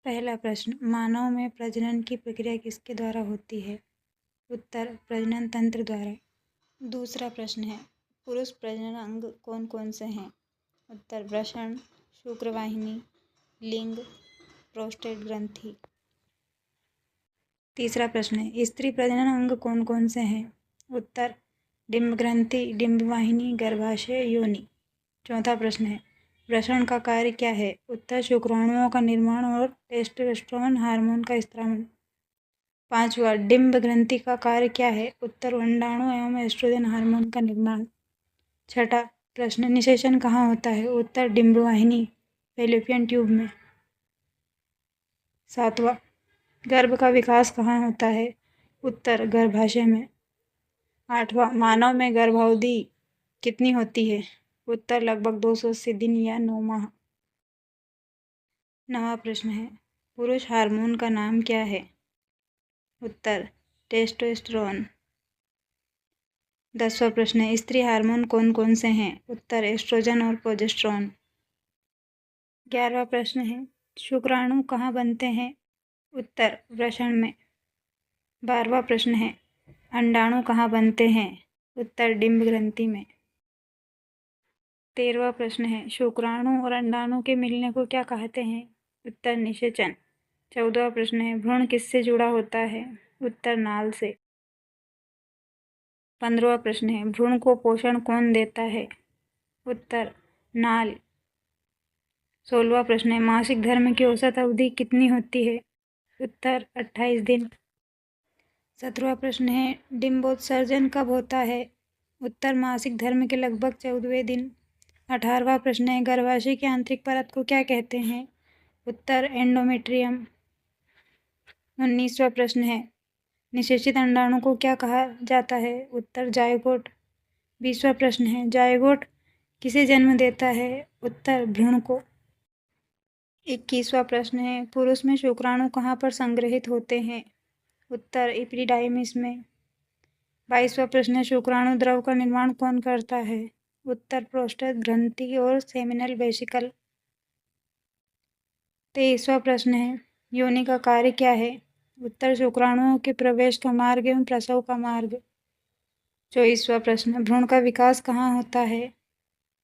पहला प्रश्न, मानव में प्रजनन की प्रक्रिया किसके द्वारा होती है? उत्तर, प्रजनन तंत्र द्वारा। दूसरा प्रश्न है, पुरुष प्रजनन अंग कौन कौन से हैं? उत्तर, वृषण, शुक्रवाहिनी, लिंग, प्रोस्टेट ग्रंथि। तीसरा प्रश्न है, स्त्री प्रजनन अंग कौन कौन से हैं? उत्तर, डिंब ग्रंथि, डिंबवाहिनी, गर्भाशय, योनि। चौथा प्रश्न है, वृषण का कार्य क्या है? उत्तर, शुक्राणुओं का निर्माण और टेस्टोस्टेरोन हार्मोन का स्त्रावण। पांचवा, डिंब ग्रंथि का कार्य क्या है? उत्तर, अंडाणु एवं एस्ट्रोजन हार्मोन का निर्माण। छठा प्रश्न, निषेचन कहाँ होता है? उत्तर, डिंबवाहिनी, फैलोपियन ट्यूब में। सातवां, गर्भ का विकास कहाँ होता है? उत्तर, गर्भाशय में। आठवां, मानव में गर्भावधि कितनी होती है? उत्तर, लगभग 280 दिन या 9 माह। नवा प्रश्न है, पुरुष हार्मोन का नाम क्या है? उत्तर, टेस्टोस्टेरोन। 10वां प्रश्न है, स्त्री हार्मोन कौन कौन से हैं? उत्तर, एस्ट्रोजन और प्रोजेस्टेरोन। 11वां प्रश्न है, शुक्राणु कहाँ बनते हैं? उत्तर, वृषण में। 12वां प्रश्न है, अंडाणु कहाँ बनते हैं? उत्तर, डिंब ग्रंथि में। 13वां प्रश्न है, शुक्राणु और अंडाणु के मिलने को क्या कहते हैं? उत्तर, निषेचन। 14वां प्रश्न है, भ्रूण किससे जुड़ा होता है? उत्तर, नाल से। 15वां प्रश्न है, भ्रूण को पोषण कौन देता है? उत्तर, नाल। 16वां प्रश्न है, मासिक धर्म की औसत अवधि कितनी होती है? उत्तर, 28 दिन। 17वां प्रश्न है, डिंबोत्सर्जन कब होता है? उत्तर, मासिक धर्म के लगभग 14वें दिन। 18वां प्रश्न है, गर्भाशय की आंतरिक परत को क्या कहते हैं? उत्तर, एंडोमेट्रियम। 19वां प्रश्न है, निषेचित अंडाणु को क्या कहा जाता है? उत्तर, जायगोट। 20वां प्रश्न है, जायगोट किसे जन्म देता है? उत्तर, भ्रूण को। 21वां प्रश्न है, पुरुष में शुक्राणु कहाँ पर संग्रहित होते हैं? उत्तर, एपिडाइमिस में। 22वां प्रश्न है, शुक्राणु द्रव का निर्माण कौन करता है? उत्तर, प्रोस्टेट ग्रंथि और सेमिनल वेसिकल। 23वां प्रश्न है, योनि का कार्य क्या है? उत्तर, शुक्राणुओं के प्रवेश का मार्ग एवं प्रसव का मार्ग। 24वां प्रश्न, भ्रूण का विकास कहाँ होता है?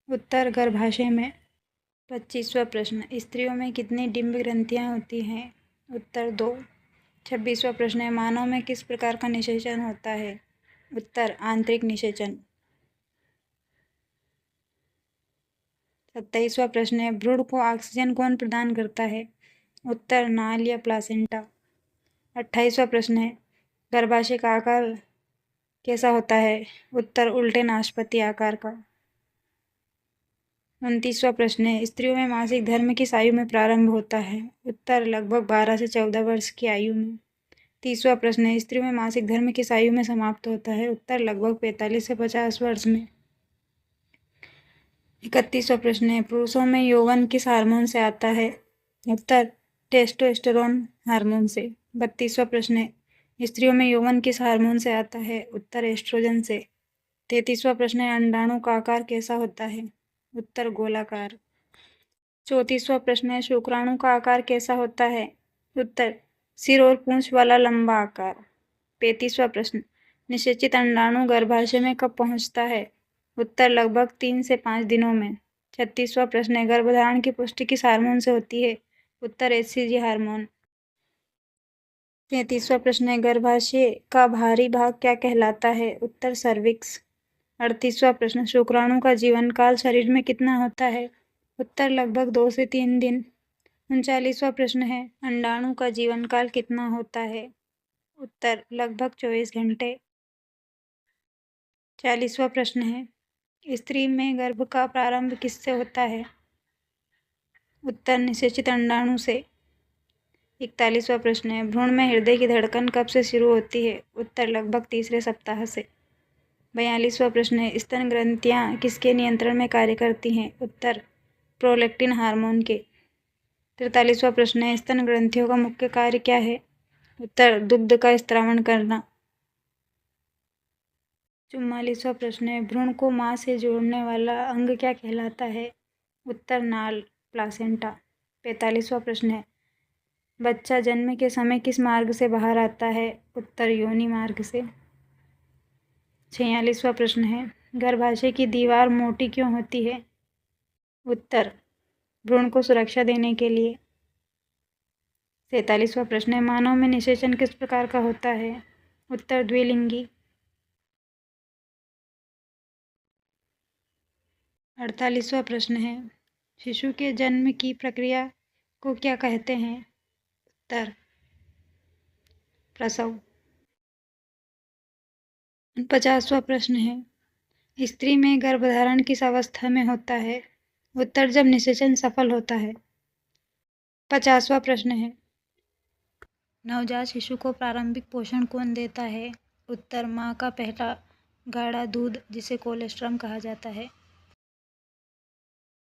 उत्तर, गर्भाशय में। 25वां प्रश्न, स्त्रियों में कितनी डिंब ग्रंथियां होती हैं? उत्तर, 2। 26वां प्रश्न है, मानव में किस प्रकार का निषेचन होता है? उत्तर, आंतरिक निषेचन। 27वां प्रश्न है, भ्रूण को ऑक्सीजन कौन प्रदान करता है? उत्तर, नाल या प्लासेंटा। 28वां प्रश्न है, गर्भाशय का आकार कैसा होता है? उत्तर, उल्टे नाशपाती आकार का। 29वां प्रश्न है, स्त्रियों में मासिक धर्म किस आयु में प्रारंभ होता है? उत्तर, लगभग 12 से 14 वर्ष की आयु में। 30वां प्रश्न है, स्त्रियों में मासिक धर्म किस आयु में समाप्त होता है? उत्तर, लगभग 45 से 50 वर्ष में। 31वां प्रश्न है, पुरुषों में यौवन किस हार्मोन से आता है? उत्तर, टेस्टोस्टेरोन हार्मोन से। 32वां प्रश्न है, स्त्रियों में यौवन किस हार्मोन से आता है? उत्तर, एस्ट्रोजन से। 33वां प्रश्न है, अंडाणु का आकार कैसा होता है? उत्तर, गोलाकार। 34वां प्रश्न है, शुक्राणु का आकार कैसा होता है? उत्तर, सिर और पूंछ वाला लंबा आकार। 35वां प्रश्न, निषेचित अंडाणु गर्भाशय में कब पहुंचता है? उत्तर, लगभग 3 से 5 दिनों में। 36वां प्रश्न है, गर्भधारण की पुष्टि किस हार्मोन से होती है? उत्तर, एचसीजी हार्मोन। 33वां प्रश्न है, गर्भाशय का बाहरी भाग क्या कहलाता है? उत्तर, सर्विक्स। 38वां प्रश्न, शुक्राणु का जीवन काल शरीर में कितना होता है? उत्तर, लगभग 2 से 3 दिन। 39वां प्रश्न है, अंडाणु का जीवन काल कितना होता है? उत्तर, लगभग 24 घंटे। 40वां प्रश्न है, स्त्री में गर्भ का प्रारंभ किससे होता है? उत्तर, निषेचित अंडाणु से। 41वां प्रश्न है, भ्रूण में हृदय की धड़कन कब से शुरू होती है? उत्तर, लगभग तीसरे सप्ताह से। 42वां प्रश्न है, स्तन ग्रंथियां किसके नियंत्रण में कार्य करती हैं? उत्तर, प्रोलैक्टिन हार्मोन के। 43वां प्रश्न है, स्तन ग्रंथियों का मुख्य कार्य क्या है? उत्तर, दुग्ध का स्त्रावण करना। 44वां प्रश्न है, भ्रूण को मां से जोड़ने वाला अंग क्या कहलाता है? उत्तर, नाल, प्लासेंटा। 45वां प्रश्न है, बच्चा जन्म के समय किस मार्ग से बाहर आता है? उत्तर योनि मार्ग से। 46वां प्रश्न है, गर्भाशय की दीवार मोटी क्यों होती है? उत्तर भ्रूण को सुरक्षा देने के लिए। 43वां प्रश्न है, मानव में निषेचन किस प्रकार का होता है? उत्तर द्विलिंगी। 48वां प्रश्न है, शिशु के जन्म की प्रक्रिया को क्या कहते हैं? उत्तर प्रसव। 50वां प्रश्न है, स्त्री में गर्भधारण किस अवस्था में होता है? उत्तर जब निषेचन सफल होता है। 50वां प्रश्न है, नवजात शिशु को प्रारंभिक पोषण कौन देता है? उत्तर माँ का पहला गाढ़ा दूध जिसे कोलेस्ट्रम कहा जाता है।